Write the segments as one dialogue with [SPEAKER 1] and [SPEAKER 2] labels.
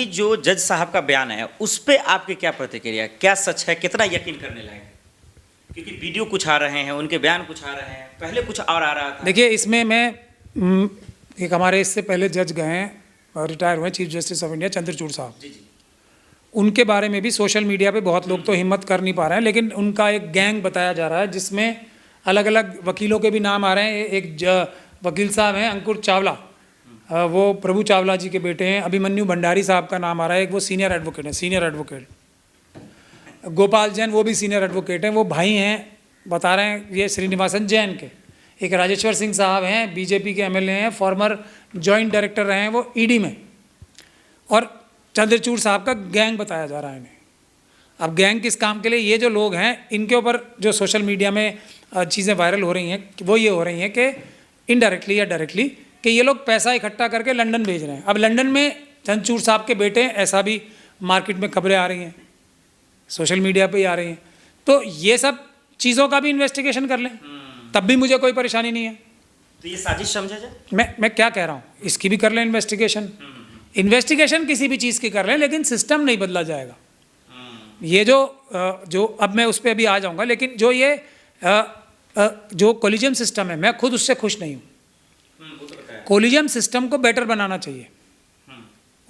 [SPEAKER 1] जो जज साहब का बयान है उस पे आपकी क्या प्रतिक्रिया है? क्या सच है, कितना यकीन करने लायक है? क्योंकि वीडियो कुछ आ रहे हैं, उनके बयान कुछ आ रहे हैं, पहले कुछ और आ रहा था।
[SPEAKER 2] देखिए, इसमें मैं एक हमारे इससे पहले जज गए हैं, रिटायर हुए chief justice of India Chandrachud साहब
[SPEAKER 1] जी जी।
[SPEAKER 2] उनके बारे में भी सोशल मीडिया पे बहुत लोग तो हिम्मत कर नहीं पा रहे हैं, लेकिन उनका एक गैंग बताया जा रहा है जिसमें अलग अलग वकीलों के भी नाम आ रहे हैं। एक वकील साहब हैं अंकुर चावला, वो प्रभु चावला जी के बेटे हैं। अभिमन्यु भंडारी साहब का नाम आ रहा है, एक वो सीनियर एडवोकेट हैं, सीनियर एडवोकेट। गोपाल जैन वो भी सीनियर एडवोकेट हैं, वो भाई हैं, बता रहे हैं ये श्रीनिवासन जैन के। एक राजेश्वर सिंह साहब हैं, बीजेपी के एमएलए हैं, फॉर्मर जॉइंट डायरेक्टर रहे हैं वो ईडी में। और चंद्रचूड़ साहब का गैंग बताया जा रहा है इन्हें। अब गैंग किस काम के लिए, ये जो लोग हैं इनके ऊपर जो सोशल मीडिया में चीज़ें वायरल हो रही हैं वो ये हो रही हैं कि इनडायरेक्टली या डायरेक्टली कि ये लोग पैसा इकट्ठा करके लंदन भेज रहे हैं। अब लंदन में चंद्रचूड़ साहब के बेटे हैं, ऐसा भी मार्केट में खबरें आ रही हैं, सोशल मीडिया पे ही आ रही हैं। तो ये सब चीज़ों का भी इन्वेस्टिगेशन कर लें, तब भी मुझे कोई परेशानी नहीं है।
[SPEAKER 1] तो ये साजिश समझा जाए?
[SPEAKER 2] मैं क्या कह रहा हूँ, इसकी भी कर लें इन्वेस्टिगेशन। इन्वेस्टिगेशन किसी भी चीज़ की कर लें, लेकिन सिस्टम नहीं बदला जाएगा। ये जो अब मैं उस पर अभी आ जाऊँगा, लेकिन जो ये जो कोलिजियम सिस्टम है, मैं खुद उससे खुश नहीं हूँ। कोलिजियम सिस्टम को बेटर बनाना चाहिए,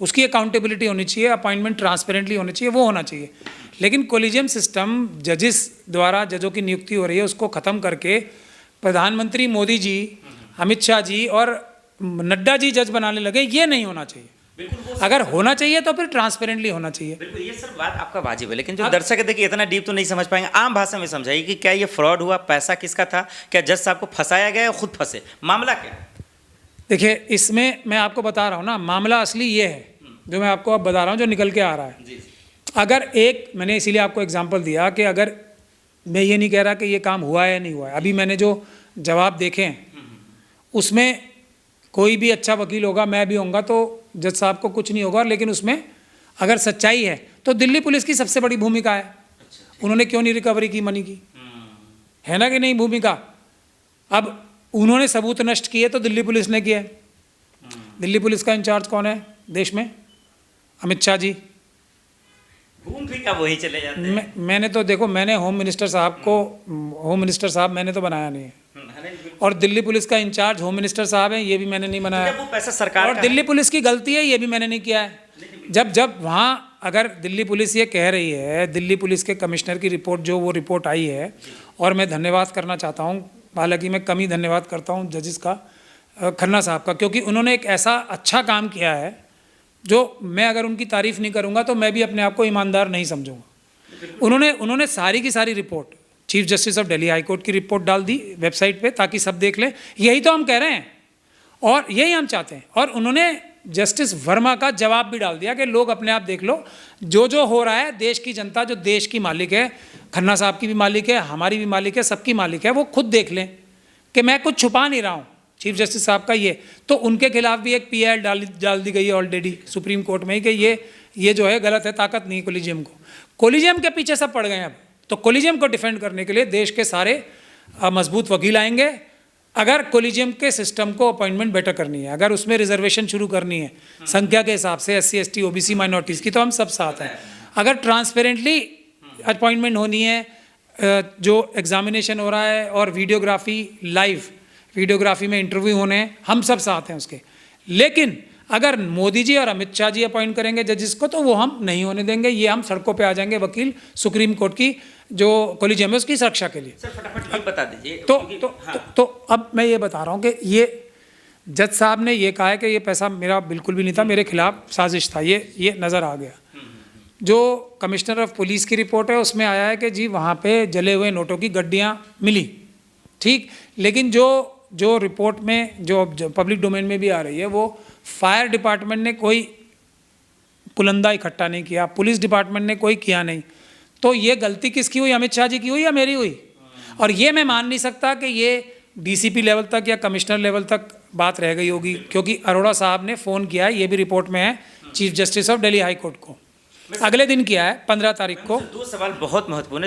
[SPEAKER 2] उसकी अकाउंटेबिलिटी होनी चाहिए, अपॉइंटमेंट ट्रांसपेरेंटली होनी चाहिए, वो होना चाहिए। लेकिन कोलिजियम सिस्टम जजिस द्वारा जजों की नियुक्ति हो रही है उसको ख़त्म करके प्रधानमंत्री मोदी जी, अमित शाह जी और नड्डा जी जज बनाने लगे, ये नहीं होना चाहिए। अगर होना चाहिए तो फिर ट्रांसपेरेंटली होना चाहिए।
[SPEAKER 1] बिल्कुल, ये सर बात आपका वाजिब है, लेकिन जो दर्शक है देखिए इतना डीप तो नहीं समझ पाएंगे। आम भाषा में समझाइए कि क्या ये फ्रॉड हुआ, पैसा किसका था, क्या जज साहब को फंसाया गया या खुद फंसे, मामला क्या?
[SPEAKER 2] देखिए, इसमें मैं आपको बता रहा हूँ ना, मामला असली ये है जो मैं आपको अब बता रहा हूँ, जो निकल के आ रहा है।
[SPEAKER 1] जी।
[SPEAKER 2] अगर मैंने इसीलिए आपको एग्जांपल दिया कि अगर मैं ये नहीं कह रहा कि ये काम हुआ है या नहीं हुआ है, अभी मैंने जो जवाब देखे हैं उसमें कोई भी अच्छा वकील होगा, मैं भी होऊंगा, तो जज साहब को कुछ नहीं होगा। लेकिन उसमें अगर सच्चाई है तो दिल्ली पुलिस की सबसे बड़ी भूमिका है। उन्होंने क्यों नहीं रिकवरी की मनी की, है ना कि नहीं भूमिका? अब उन्होंने सबूत नष्ट किए तो दिल्ली पुलिस ने किया। दिल्ली पुलिस का इंचार्ज कौन है देश में? अमित शाह जी।
[SPEAKER 1] घूम फिर का वही चले जाते हैं।
[SPEAKER 2] मैंने तो देखो, मैंने होम मिनिस्टर साहब मैंने तो बनाया नहीं है, और दिल्ली पुलिस का इंचार्ज होम मिनिस्टर साहब हैं, ये भी मैंने नहीं बनाया।
[SPEAKER 1] वो पैसा सरकार
[SPEAKER 2] और दिल्ली पुलिस की गलती है, ये भी मैंने नहीं किया है। जब वहाँ अगर दिल्ली पुलिस ये कह रही है, दिल्ली पुलिस के कमिश्नर की रिपोर्ट जो वो रिपोर्ट आई है, और मैं धन्यवाद करना चाहता हूँ, हालांकि मैं कम ही धन्यवाद करता हूँ जजिस का, खन्ना साहब का, क्योंकि उन्होंने एक ऐसा अच्छा काम किया है जो मैं अगर उनकी तारीफ़ नहीं करूँगा तो मैं भी अपने आप को ईमानदार नहीं समझूंगा। उन्होंने सारी की सारी report, chief justice of Delhi high court की रिपोर्ट डाल दी वेबसाइट पे ताकि सब देख लें। यही तो हम कह रहे हैं और यही हम चाहते हैं। और उन्होंने जस्टिस वर्मा का जवाब भी डाल दिया कि लोग अपने आप देख लो, जो हो रहा है, देश की जनता जो देश की मालिक है, खन्ना साहब की भी मालिक है, हमारी भी मालिक है, सबकी मालिक है, वो खुद देख लें कि मैं कुछ छुपा नहीं रहा हूँ। चीफ जस्टिस साहब का ये तो उनके खिलाफ भी एक PIL डाल दी गई है ऑलरेडी सुप्रीम कोर्ट में ही कि ये जो है गलत है, ताकत नहीं कोलिजियम को। कोलिजियम के पीछे सब पड़ गए हैं अब, तो कोलिजियम को डिफेंड करने के लिए देश के सारे मजबूत वकील आएंगे। अगर कोलिजियम के सिस्टम को अपॉइंटमेंट बेटर करनी है, अगर उसमें रिजर्वेशन शुरू करनी है संख्या के हिसाब से, SC ST OBC माइनॉरिटीज़ की, तो हम सब साथ हैं। अगर ट्रांसपेरेंटली अपॉइंटमेंट होनी है, जो एग्जामिनेशन हो रहा है और वीडियोग्राफी, लाइव वीडियोग्राफी में इंटरव्यू होने हैं, हम सब साथ हैं उसके। लेकिन अगर मोदी जी और अमित शाह जी अपॉइंट करेंगे जजिस को, तो वो हम नहीं होने देंगे। ये हम सड़कों पे आ जाएंगे वकील सुप्रीम कोर्ट की जो कोलिजियम है उसकी सुरक्षा के लिए।
[SPEAKER 1] सर फटाफट ये बता दीजिए।
[SPEAKER 2] तो अब मैं ये बता रहा हूँ कि ये जज साहब ने ये कहा है कि ये पैसा मेरा बिल्कुल भी नहीं था, मेरे खिलाफ साजिश था, ये नज़र आ गया। जो कमिश्नर ऑफ पुलिस की रिपोर्ट है उसमें आया है कि जी वहाँ पे जले हुए नोटों की गड्डियाँ मिली, ठीक। लेकिन जो रिपोर्ट में जो पब्लिक डोमेन में भी आ रही है, वो फायर डिपार्टमेंट ने कोई पुलंदा इकट्ठा नहीं किया, पुलिस डिपार्टमेंट ने कोई किया नहीं। तो ये गलती किसकी हुई, अमित शाह जी की हुई या मेरी हुई? और ये मैं मान नहीं सकता कि ये DCP लेवल तक या कमिश्नर लेवल तक बात रह गई होगी, क्योंकि अरोड़ा साहब ने फ़ोन किया है, ये भी रिपोर्ट में है, chief justice of Delhi high court को, अगले दिन किया है 15 तारीख को।
[SPEAKER 1] दो सवाल बहुत महत्वपूर्ण है।